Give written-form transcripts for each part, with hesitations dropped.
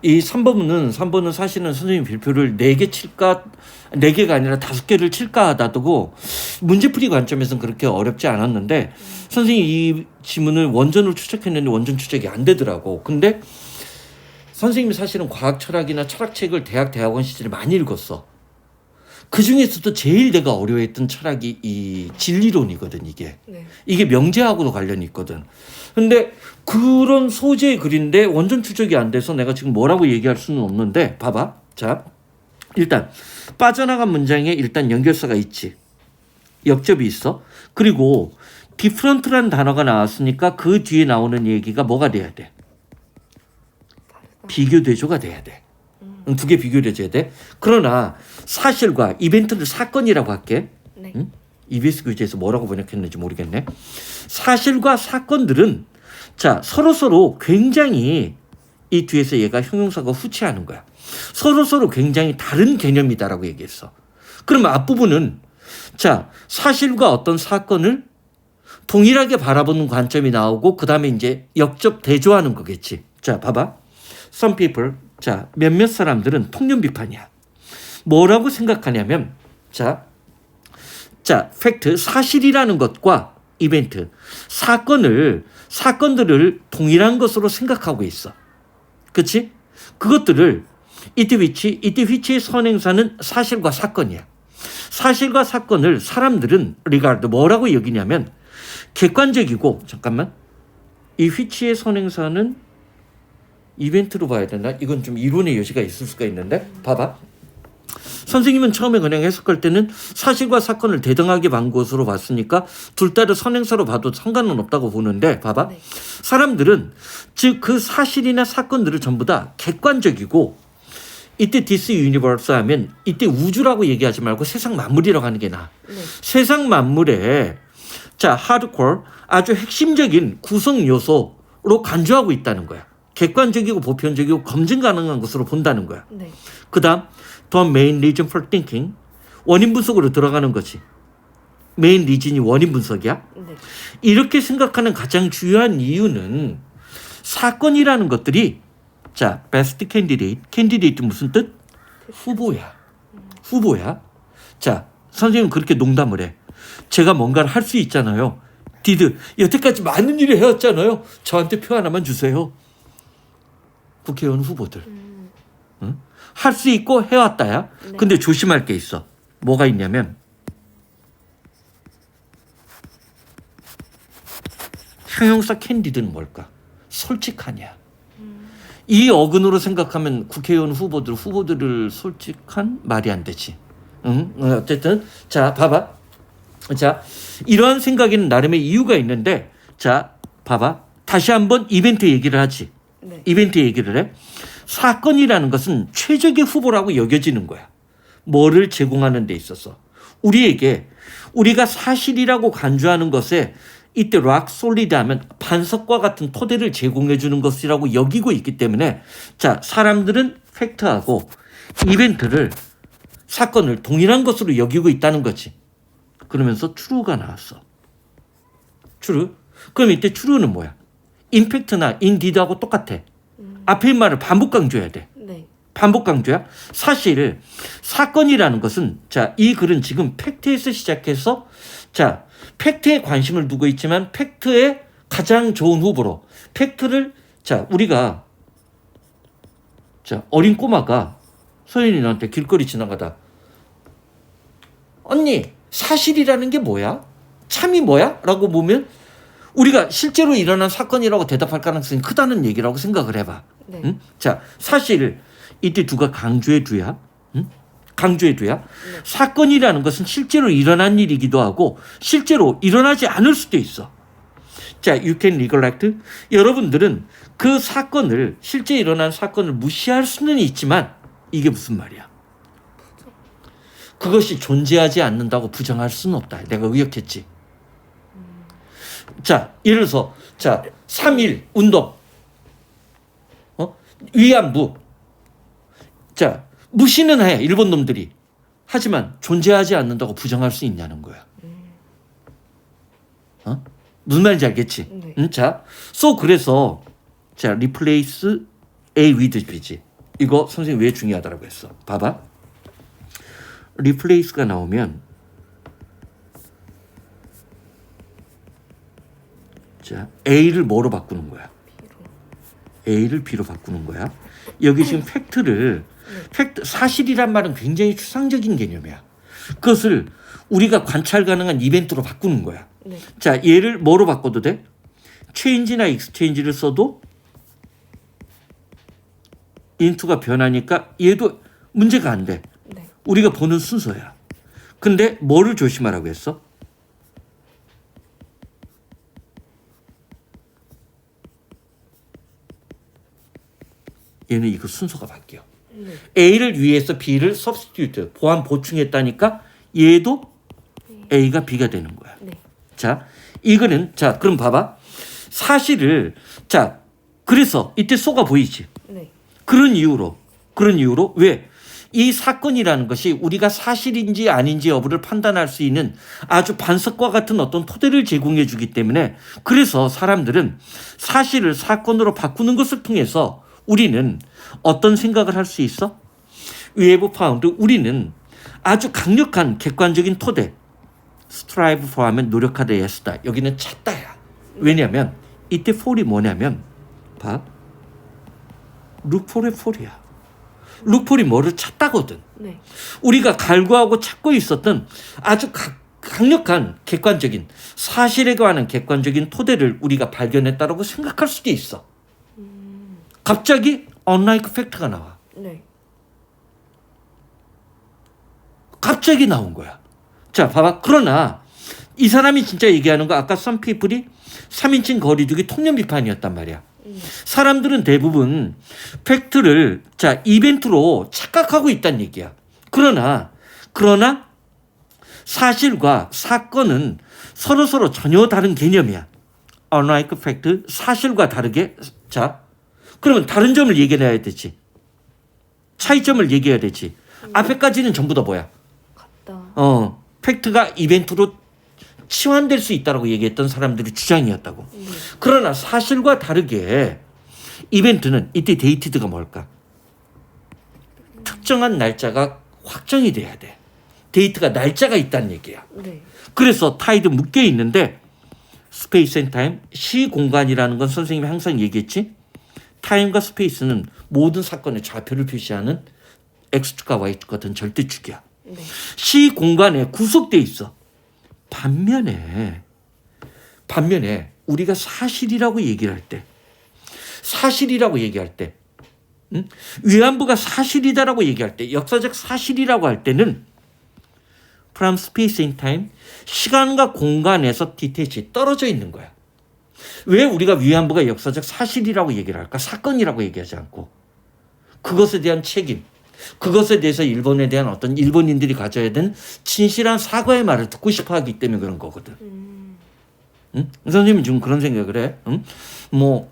이 3번은 사실은 선생님 별표를 4개 칠까, 4개가 아니라 5개를 칠까 하다고 문제풀이 관점에서는 그렇게 어렵지 않았는데 선생님이 이 지문을 원전으로 추적했는데 원전 추적이 안 되더라고. 근데 선생님이 사실은 과학 철학이나 철학책을 대학원 시절에 많이 읽었어. 그 중에서도 제일 내가 어려워했던 철학이 이 진리론이거든, 이게. 네. 이게 명제하고도 관련이 있거든. 근데 그런 소재의 글인데 원전 추적이 안 돼서 내가 지금 뭐라고 얘기할 수는 없는데 봐봐. 자, 일단 빠져나간 문장에 일단 연결사가 있지. 역접이 있어. 그리고 different라는 단어가 나왔으니까 그 뒤에 나오는 얘기가 뭐가 돼야 돼? 비교 대조가 돼야 돼. 두 개 비교돼줘야 돼. 그러나 사실과 이벤트를 사건이라고 할게. 네. 응? EBS 교재에서 뭐라고 번역했는지 모르겠네. 사실과 사건들은 자 서로 굉장히 이 뒤에서 얘가 형용사가 후치하는 거야. 서로 굉장히 다른 개념이다라고 얘기했어. 그러면 앞부분은 자 사실과 어떤 사건을 동일하게 바라보는 관점이 나오고 그 다음에 이제 역접 대조하는 거겠지. 자 봐봐. Some people 자 몇몇 사람들은 통념 비판이야. 뭐라고 생각하냐면 자 팩트 사실이라는 것과 이벤트 사건들을 동일한 것으로 생각하고 있어. 그렇지? 그것들을 이때 which의 선행사는 사실과 사건이야. 사실과 사건을 사람들은 regard 뭐라고 여기냐면 객관적이고 잠깐만 이 which의 선행사는 이벤트로 봐야 되나? 이건 좀 이론의 여지가 있을 수가 있는데 봐봐. 선생님은 처음에 그냥 해석할 때는 사실과 사건을 대등하게 본 것으로 봤으니까 둘 다를 선행사로 봐도 상관은 없다고 보는데 봐봐. 네. 사람들은 즉 그 사실이나 사건들을 전부 다 객관적이고 이때 this universe 하면 이때 우주라고 얘기하지 말고 세상 만물이라고 하는 게 나아. 네. 세상 만물에 자 하드코어 아주 핵심적인 구성 요소로 간주하고 있다는 거야. 객관적이고 보편적이고 검증 가능한 것으로 본다는 거야. 네. 그 다음 the main reason for thinking 원인 분석으로 들어가는 거지. 메인 리즌이 원인 분석이야. 네. 이렇게 생각하는 가장 중요한 이유는 사건이라는 것들이 자 best candidate 무슨 뜻? 후보야. 자 선생님은 그렇게 농담을 해. 제가 뭔가를 할 수 있잖아요. did 여태까지 많은 일을 해왔잖아요. 저한테 표 하나만 주세요. 국회의원 후보들. 응? 할 수 있고 해왔다야. 네. 근데 근데 조심할 게 있어. 뭐가 있냐면 형용사 캔디드는 뭘까? 솔직하냐. 이 어근으로 생각하면 국회의원 후보들을 솔직한 말이 안 되지. 응? 어쨌든 자 봐봐. 자 이러한 생각에는 나름의 이유가 있는데 자 봐봐. 다시 한번 이벤트 얘기를 하지. 네. 이벤트 얘기를 해. 사건이라는 것은 최적의 후보라고 여겨지는 거야. 뭐를 제공하는 데 있어서. 우리가 사실이라고 간주하는 것에 이때 락 솔리드 하면 반석과 같은 토대를 제공해 주는 것이라고 여기고 있기 때문에 자 사람들은 팩트하고 이벤트를 사건을 동일한 것으로 여기고 있다는 거지. 그러면서 true가 나왔어. true. 그럼 이때 true는 뭐야? 임팩트나 indeed하고 똑같아. 앞에 있는 말을 반복 강조해야 돼. 네. 반복 강조야. 사실 사건이라는 것은 자, 이 글은 지금 팩트에서 시작해서 자, 팩트에 관심을 두고 있지만 팩트의 가장 좋은 후보로 팩트를 자, 우리가 자, 어린 꼬마가 서연이한테 길거리 지나가다 언니, 사실이라는 게 뭐야? 참이 뭐야? 라고 보면 우리가 실제로 일어난 사건이라고 대답할 가능성이 크다는 얘기라고 생각을 해봐. 네. 응? 자, 사실 이때 누가 강조해 두야? 응? 강조해 두야? 네. 사건이라는 것은 실제로 일어난 일이기도 하고 실제로 일어나지 않을 수도 있어. 자, you can neglect. 여러분들은 그 사건을 실제 일어난 사건을 무시할 수는 있지만 이게 무슨 말이야? 그것이 존재하지 않는다고 부정할 수는 없다. 내가 의역했지. 자, 예를 들어서 자, 3.1 운동. 위안부. 자, 무시는 해. 일본 놈들이. 하지만 존재하지 않는다고 부정할 수 있냐는 거야. 무슨 말인지 알겠지? 네. 자, 그래서 자, replace A with B지. 이거 선생님 왜 중요하다고 했어? 봐봐. replace가 나오면 자, A를 뭐로 바꾸는 거야? A를 B로 바꾸는 거야. 여기 지금 팩트, 사실이란 말은 굉장히 추상적인 개념이야. 그것을 우리가 관찰 가능한 이벤트로 바꾸는 거야. 네. 자, 얘를 뭐로 바꿔도 돼? change나 exchange를 써도 into가 변하니까 얘도 문제가 안 돼. 네. 우리가 보는 순서야. 근데 뭐를 조심하라고 했어? 얘는 이거 순서가 바뀌어. 네. A를 위해서 B를 substitute, 보충했다니까 얘도 A가 B가 되는 거야. 네. 자, 이거는 자, 그럼 봐봐. 사실을 자, 그래서 이때 쏘가 보이지. 네. 그런 이유로 왜? 이 사건이라는 것이 우리가 사실인지 아닌지 여부를 판단할 수 있는 아주 반석과 같은 어떤 토대를 제공해 주기 때문에 그래서 사람들은 사실을 사건으로 바꾸는 것을 통해서 우리는 어떤 생각을 할 수 있어? We have found, 우리는 아주 강력한 객관적인 토대, strive for 하면 노력하다 애쓰다. 여기는 찾다야. 왜냐하면 이때 for이 뭐냐면 봐. look for의 for이야. look for이 뭐를 찾다거든. 네. 우리가 갈구하고 찾고 있었던 아주 강력한 객관적인 사실에 관한 객관적인 토대를 우리가 발견했다라고 생각할 수도 있어. 갑자기 unlike fact가 나와. 네. 갑자기 나온 거야. 자, 봐봐. 그러나 이 사람이 진짜 얘기하는 거 아까 some people이 3인칭 거리두기 통념 비판이었단 말이야. 사람들은 대부분 팩트를 자 이벤트로 착각하고 있다는 얘기야. 그러나 사실과 사건은 서로 전혀 다른 개념이야. unlike fact, 사실과 다르게. 자, 그러면 다른 점을 얘기해야 되지. 차이점을 얘기해야 되지. 앞에까지는 전부 다 뭐야? 같다. 팩트가 이벤트로 치환될 수 있다고 얘기했던 사람들의 주장이었다고. 그러나 사실과 다르게 이벤트는 이때 데이티드가 뭘까? 특정한 날짜가 확정이 돼야 돼. 데이트가 날짜가 있다는 얘기야. 네. 그래서 타이드 묶여 있는데 스페이스 앤 타임, 시공간이라는 건 선생님이 항상 얘기했지. 타임과 스페이스는 모든 사건의 좌표를 표시하는 X축과 Y축 같은 절대축이야. 네. 시공간에 구속돼 있어. 반면에 우리가 사실이라고 얘기할 때 위안부가 사실이다라고 얘기할 때 역사적 사실이라고 할 때는 from space and time, 시간과 공간에서 디테치 떨어져 있는 거야. 왜 우리가 위안부가 역사적 사실이라고 얘기를 할까? 사건이라고 얘기하지 않고 그것에 대한 책임, 그것에 대해서 일본에 대한 어떤 일본인들이 가져야 되는 진실한 사과의 말을 듣고 싶어 하기 때문에 그런 거거든. 응? 선생님은 지금 그런 생각을 해. 응? 뭐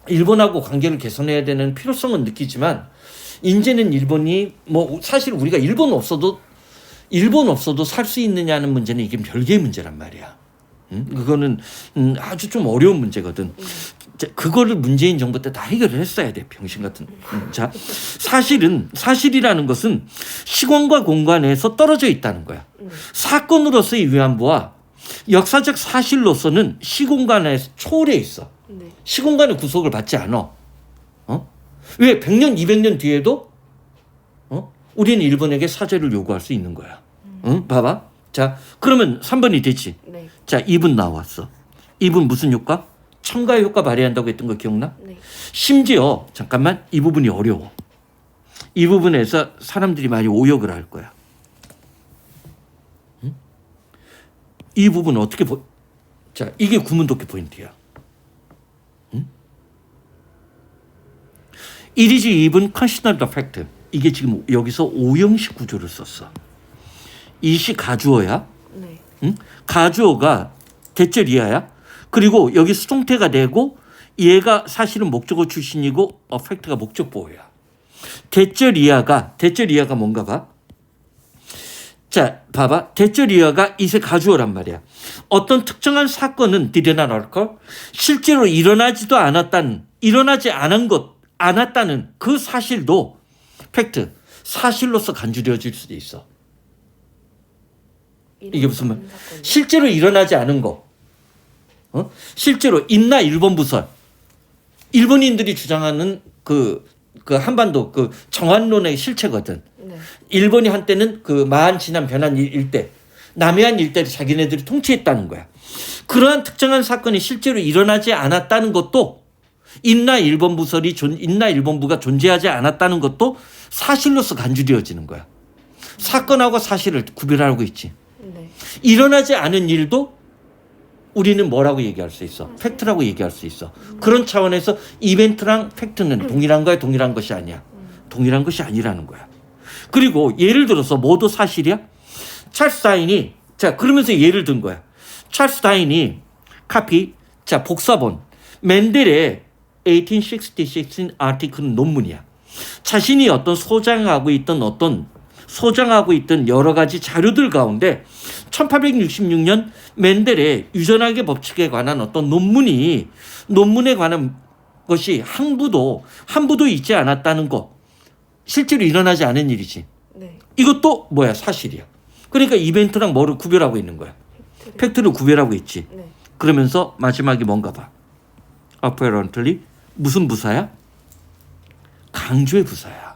일본하고 관계를 개선해야 되는 필요성은 느끼지만 이제는 일본이 뭐 사실 우리가 일본 없어도 살 수 있느냐는 문제는 이게 별개의 문제란 말이야. 응? 그거는 아주 좀 어려운 문제거든. 그거를 문재인 정부 때 다 해결을 했어야 돼. 병신 같은. 자, 사실이라는 것은 시공과 공간에서 떨어져 있다는 거야. 사건으로서의 위안부와 역사적 사실로서는 시공간에서 초월해 있어. 네. 시공간의 구속을 받지 않아. 왜 100년, 200년 뒤에도 우리는 일본에게 사죄를 요구할 수 있는 거야. 응? 봐봐. 자, 그러면 3번이 되지. 네. 자, 2분 나왔어. 2분 무슨 효과? 첨가의 효과 발휘한다고 했던 거 기억나? 네. 심지어 잠깐만 이 부분이 어려워. 이 부분에서 사람들이 많이 오역을 할 거야. 응? 이 부분 어떻게 자, 이게 구문독해 포인트야. 응? It is even considered a fact. 이게 지금 여기서 오형식 구조를 썼어. 이시 가주어야. 네. 응? 가주어가 대절이야야. 그리고 여기 수동태가 되고 얘가 사실은 목적어 출신이고 어펙트가 목적보호야. 대절이야가 뭔가 봐. 자, 봐봐. 대절이야가 이세 가주어란 말이야. 어떤 특정한 사건은 did not occur, 실제로 일어나지 않았다는 그 사실도 팩트, 사실로서 간주되어질 수도 있어. 이게 무슨 말? 실제로 일어나지 않은 거. 실제로 인나 일본 부설. 일본인들이 주장하는 그 한반도 그 정한론의 실체거든. 네. 일본이 한때는 그 마한 진안 변한 일대, 남해안 일대를 자기네들이 통치했다는 거야. 그러한 특정한 사건이 실제로 일어나지 않았다는 것도 인나 일본부가 존재하지 않았다는 것도 사실로서 간주되어지는 거야. 사건하고 사실을 구별하고 있지. 네. 일어나지 않은 일도 우리는 뭐라고 얘기할 수 있어? 팩트라고 얘기할 수 있어. 그런 차원에서 이벤트랑 팩트는 동일한 거야, 동일한 것이 아니야. 동일한 것이 아니라는 거야. 그리고 예를 들어서 뭐도 사실이야? 찰스 다인이, 자, 그러면서 예를 든 거야. 찰스 다인이 자, 복사본 멘델의 1866 아티클 논문이야. 자신이 소장하고 있던 여러 가지 자료들 가운데 1866년 멘델의 유전학의 법칙에 관한 어떤 논문에 관한 것이 한 부도 있지 않았다는 거. 실제로 일어나지 않은 일이지. 네. 이것도 뭐야? 사실이야. 그러니까 이벤트랑 뭐를 구별하고 있는 거야? 팩트를 구별하고 있지. 네. 그러면서 마지막이 뭔가 봐. apparently 무슨 부사야? 강조의 부사야.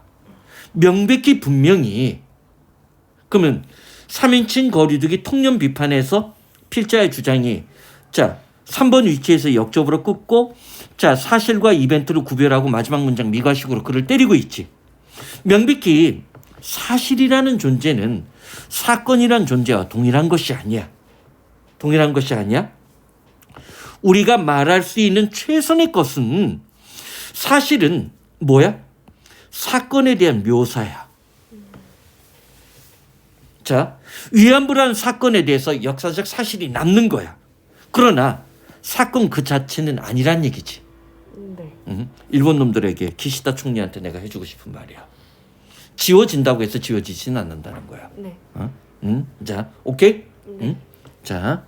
명백히 분명히. 그러면 3인칭 거리두기 통념 비판에서 필자의 주장이, 자, 3번 위치에서 역접으로 끊고, 자, 사실과 이벤트를 구별하고 마지막 문장 미가식으로 그를 때리고 있지. 명백히 사실이라는 존재는 사건이란 존재와 동일한 것이 아니야. 동일한 것이 아니야. 우리가 말할 수 있는 최선의 것은 사실은 뭐야? 사건에 대한 묘사야. 자, 위안부라는 사건에 대해서 역사적 사실이 남는 거야. 그러나 사건 그 자체는 아니란 얘기지. 네. 일본 놈들에게 기시다 총리한테 내가 해주고 싶은 말이야. 지워진다고 해서 지워지지는 않는다는 거야. 네. 자, 오케이? 네. 자.